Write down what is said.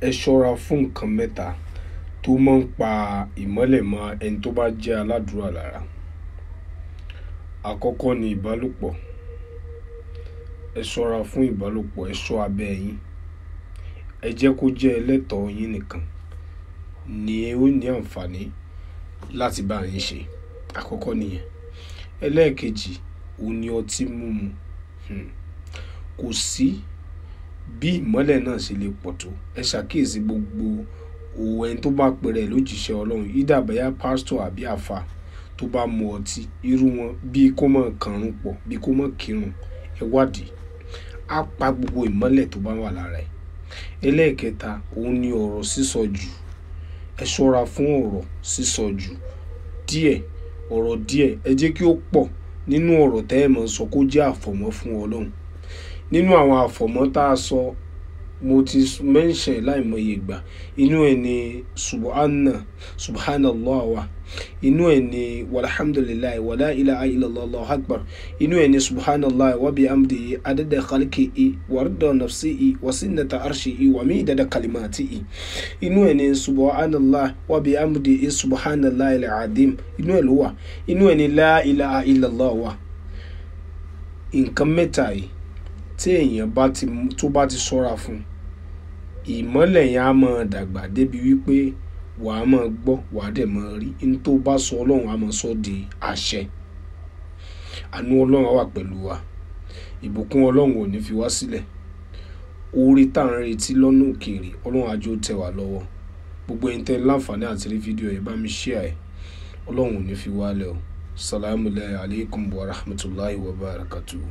ẹ ṣọ́ra fún nǹkan mẹ́ta tó máa ń pa ìmọ́lẹ̀ mọ́ ẹni tó bá jẹ́ aládùúrà lára. Àkọ́kọ́ ni ìbálòpọ̀. Ẹ ṣọ́ra fún ìbálòpọ̀, ẹ ṣọ́ abẹ́ yín. Ẹ jẹ́ kó jẹ́ ẹlẹ́tọ̀ọ́ yín nìkan ni ó ní àǹfààní láti bá yín ṣe. Àkọ́kọ́ nìyẹn. Ẹlẹ́ẹ̀kejì, òun ni ọtí mímu. Kò sí bí ìmọ́lẹ̀ náà ṣe lè pọ̀ tó. Ẹ ṣàkíyèsí gbogbo ẹni tó bá pèrè lójíṣẹ́ Ọlọ́run, ìdá bóyá pásítọ̀ àbí àfà tó bá mu ọtí, irú wọn bí kò mọ̀ kànrún pọ̀, bí kò mọ̀ kírun, ẹ wádìí. Á pa gbogbo ìmọ́lẹ̀ tó bá wà lára ẹ̀. Ẹlẹ́ẹ̀kẹta, òun ni ọ̀rọ̀ sísọ jù. Ẹ ṣọ́ra fún ọ̀rọ̀ sísọ jù. Ọ̀rọ̀ díẹ̀, ẹ jẹ́ kí ó pọ̀ nínú ọ̀rọ̀ tẹ́ ẹ máa sọ kó jẹ́ àfọ̀mọ́ fún Ọlọ́run. Nínú àwọn àfọ̀mọ́ tá a sọ, mo ti mention láìmọye ìgbà. Inú ẹ̀ ni subhanallah wà. Inú ẹ̀ ni walhamdulillah wala ilaha illallah Allahu akbar. Inú ẹ̀ ni subhanallah wa bihamdihi adada khalqihi wa rida nafsihi wa sinata arshihi wa midada kalimatihi. Inú ẹ̀ ni subhanallah wa bihamdihi subhanallah al-azim. Inú ẹ̀ ló wà. Inú ẹ̀ ni la ilaha illallah wà. Nǹkan mẹ́ta yìí tí èèyàn tó bá ti ṣọ́ra fún, ìmọ́lẹ̀ yẹn á máa dàgbà débi wípé wà á máa gbọ́, wà á dẹ̀ máa rí. Ní tó bá sọ Ọlọ́run á máa sọ di àṣẹ. Àánú Ọlọ́run á wà pẹ̀lú wa. Ìbùkún Ọlọ́run ò ní fi wá sílẹ̀. Oore tá à ń retí lọ́nà òkèèrè, Ọlọ́run á jẹ́ ó tẹ̀ wá lọ́wọ́. Gbogbo ẹ̀yin tẹ́ láǹfààní àti rí fídíò yìí, bá mi share ẹ̀. Ọlọ́run ò ní fi wá lẹ̀ o. Salamu alaykum wa rahmatullahi wa barakatuhu.